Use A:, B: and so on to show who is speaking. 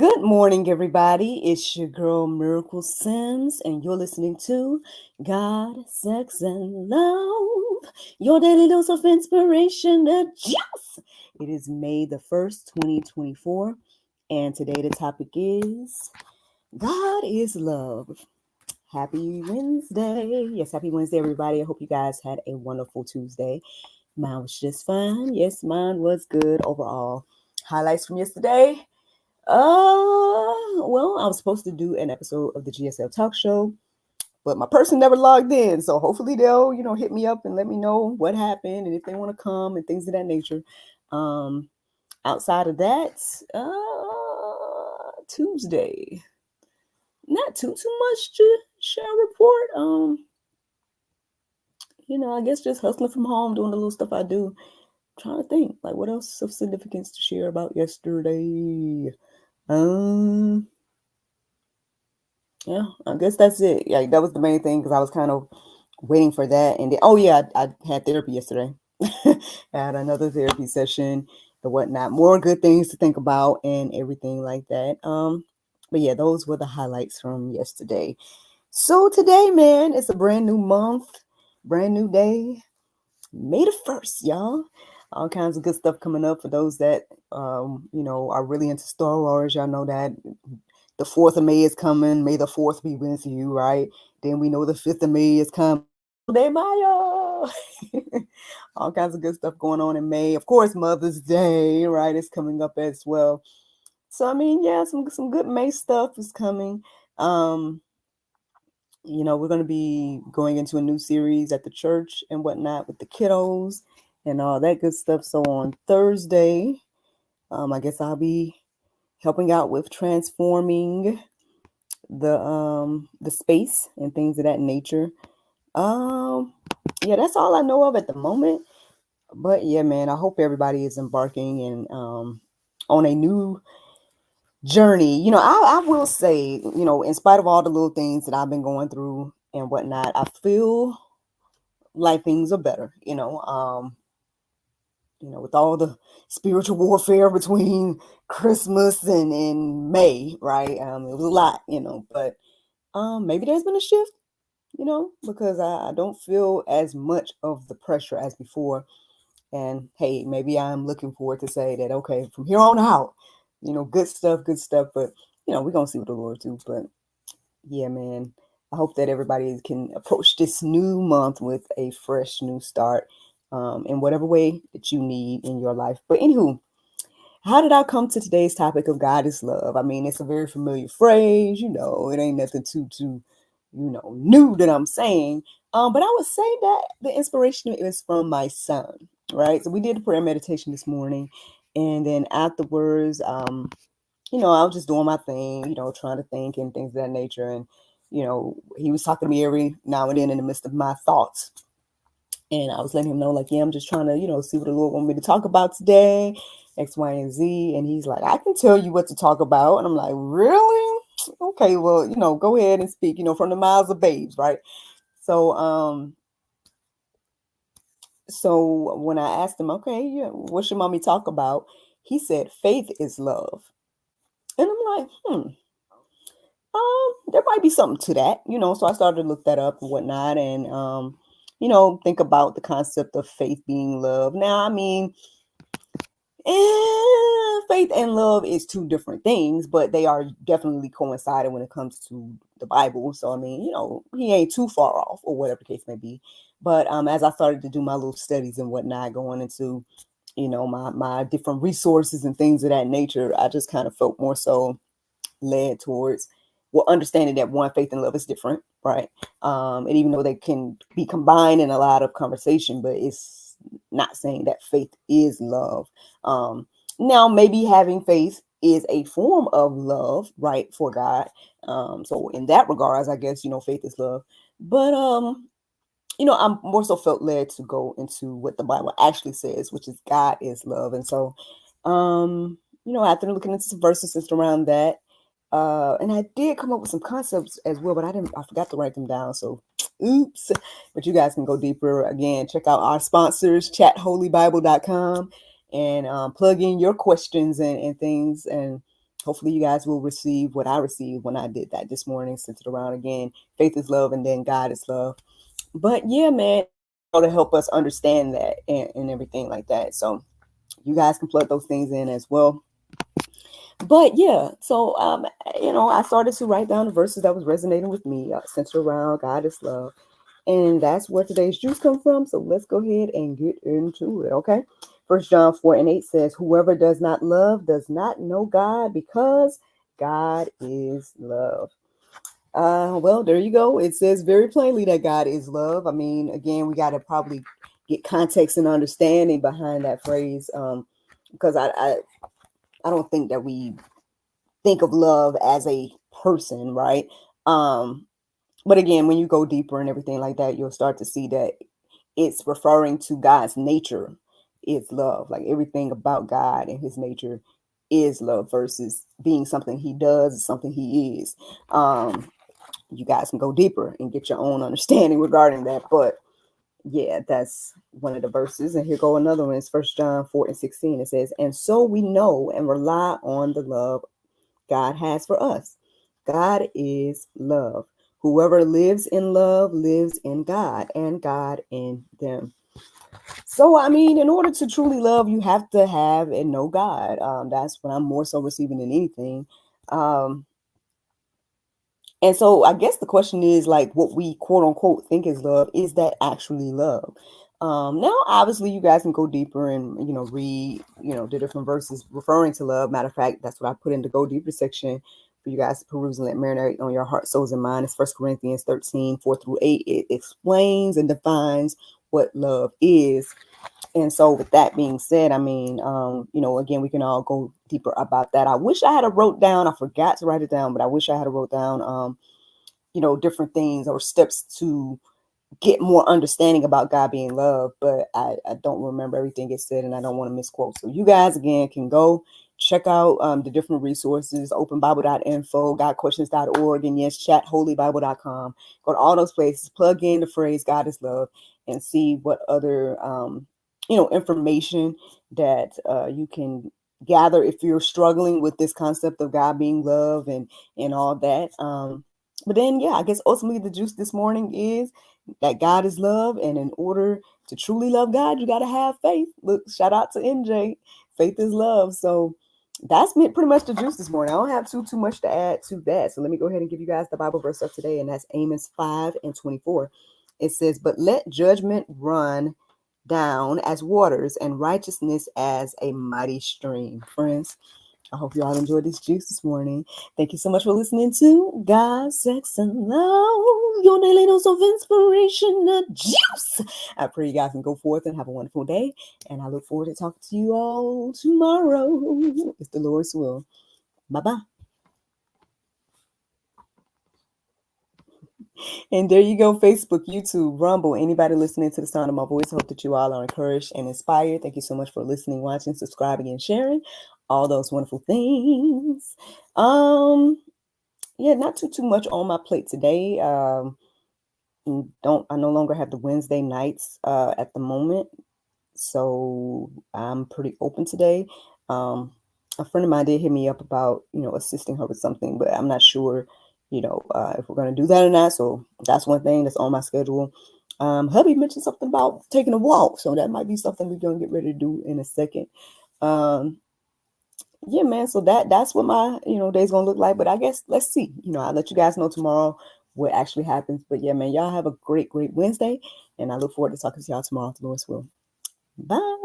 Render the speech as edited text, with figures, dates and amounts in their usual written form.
A: Good morning, everybody. It's your girl Miracle Sims, and you're listening to God, Sex, and Love, your daily dose of inspiration. Just it is May the 1st, 2024, and today the topic is God is Love. Happy Wednesday. Yes, happy Wednesday, everybody. I hope you guys had a wonderful Tuesday. Mine was just fine. Yes, mine was good overall. Highlights from yesterday. Well, I was supposed to do an episode of the GSL talk show, but my person never logged in. So hopefully they'll, hit me up and let me know what happened and if they want to come and things of that nature. Um, Outside of that, Tuesday, not too much to share a report. I guess just hustling from home, doing the little stuff I do. Trying to think, like, what else of significance to share about yesterday? Yeah, I guess that's it. Yeah, that was the main thing because I was kind of waiting for that. And then, oh yeah, I had therapy yesterday. I had another therapy session and whatnot. More good things to think about and everything like that. But yeah, those were the highlights from yesterday. So today, man, it's a brand new month, brand new day. May the 1st, y'all. All kinds of good stuff coming up for those that are really into Star Wars. Y'all know that the 4th of May is coming. May the 4th be with you, right? Then we know the 5th of May is coming. De Mayo. All kinds of good stuff going on in May. Of course, Mother's Day, right, is coming up as well. So, I mean, yeah, some good May stuff is coming. We're going to be going into a new series at the church and whatnot with the kiddos and all that good stuff. So on Thursday, I guess I'll be helping out with transforming the space and things of that nature. Yeah, that's all I know of at the moment. But yeah, man, I hope everybody is embarking and on a new journey. I will say, in spite of all the little things that I've been going through and whatnot, I feel like things are better, with all the spiritual warfare between Christmas and May, right? It was a lot, but maybe there's been a shift, because I don't feel as much of the pressure as before. And hey, maybe I'm looking forward to say that, okay, from here on out, good stuff. But, we're going to see what the Lord do. But yeah, man, I hope that everybody can approach this new month with a fresh new start in whatever way that you need in your life. But anywho, how did I come to today's topic of God is love? I mean, it's a very familiar phrase, it ain't nothing too new that I'm saying. But I would say that the inspiration is from my son, right? So we did a prayer meditation this morning, and then afterwards, I was just doing my thing, trying to think and things of that nature. And, he was talking to me every now and then in the midst of my thoughts. And I was letting him know, like, yeah, I'm just trying to, see what the Lord want me to talk about today, X, Y, and Z. And he's like, I can tell you what to talk about. And I'm like, really? Okay, well, go ahead and speak, from the mouths of babes, right? So when I asked him, okay, yeah, what should mommy talk about? He said, faith is love. And I'm like, there might be something to that, so I started to look that up and whatnot, and think about the concept of faith being love. Now, I mean, faith and love is two different things, but they are definitely coinciding when it comes to the Bible. So I mean, he ain't too far off, or whatever the case may be. But as I started to do my little studies and whatnot, going into my different resources and things of that nature, I just kind of felt more so led towards understanding that one, faith and love is different, right? And even though they can be combined in a lot of conversation, but it's not saying that faith is love. Now, maybe having faith is a form of love, right, for God. So in that regards, I guess, faith is love. But I'm more so felt led to go into what the Bible actually says, which is God is love. And so, after looking into some verses just around that, and I did come up with some concepts as well, but I forgot to write them down. So oops, but you guys can go deeper. Again, check out our sponsors, chatholybible.com, and plug in your questions and things. And hopefully you guys will receive what I received when I did that this morning, centered around, again, faith is love and then God is love. But yeah, man, to help us understand that and everything like that. So you guys can plug those things in as well. But yeah, so I started to write down the verses that was resonating with me, centered around God is love. And that's where today's juice come from. So let's go ahead and get into it, okay? 1 John 4:8 says, whoever does not love does not know God, because God is love. Well, there you go. It says very plainly that God is love. I mean, again, we got to probably get context and understanding behind that phrase, because I don't think that we think of love as a person, right? But again, when you go deeper and everything like that, you'll start to see that it's referring to God's nature is love. Like everything about God and his nature is love, versus being something he does, something he is. You guys can go deeper and get your own understanding regarding that. But yeah, that's one of the verses. And here go another one. It's 1 John 4:16. It says, and so we know and rely on the love God has for us. God is love. Whoever lives in love lives in God, and God in them. So, I mean, in order to truly love, you have to have and know God. That's what I'm more so receiving than anything. And so I guess the question is, like, what we quote unquote think is love, is that actually love? Now, obviously, you guys can go deeper and, read, the different verses referring to love. Matter of fact, that's what I put in the go deeper section for you guys to peruse and let marinate on your heart, souls, and mind. It's 1 Corinthians 13:4-8. It explains and defines what love is. And so with that being said, I mean, again, we can all go deeper about that. I wish I had wrote down, I forgot to write it down, but I wish I had wrote down, different things or steps to get more understanding about God being love, but I don't remember everything it said, and I don't want to misquote. So you guys, again, can go check out the different resources, openbible.info, godquestions.org, and yes, chatholybible.com. Go to all those places, plug in the phrase God is love, and see what other information that you can gather if you're struggling with this concept of God being love and all that. But then, yeah, I guess ultimately the juice this morning is that God is love, and in order to truly love God, you got to have faith. Look, shout out to NJ. Faith is love. So that's pretty much the juice this morning. I don't have too much to add to that. So let me go ahead and give you guys the Bible verse of today, and that's Amos 5:24. It says, but let judgment run down as waters and righteousness as a mighty stream. Friends, I hope you all enjoyed this juice this morning. Thank you so much for listening to God, Sex, and Love, your daily dose of inspiration, the juice. I pray you guys can go forth and have a wonderful day. And I look forward to talking to you all tomorrow, if the Lord's will. Bye-bye. And there you go, Facebook, YouTube, Rumble, anybody listening to the sound of my voice. I hope that you all are encouraged and inspired. Thank you so much for listening, watching, subscribing, and sharing all those wonderful things. Yeah, not too much on my plate today. I no longer have the Wednesday nights at the moment, so I'm pretty open today. A friend of mine did hit me up about assisting her with something, but I'm not sure if we're going to do that or not. So that's one thing that's on my schedule. Hubby mentioned something about taking a walk, so that might be something we're going to get ready to do in a second. Yeah, man. So that's what my day's gonna look like. But I guess let's see. I'll let you guys know tomorrow what actually happens. But yeah, man, y'all have a great Wednesday, and I look forward to talking to y'all tomorrow, if the Lord's will. Bye.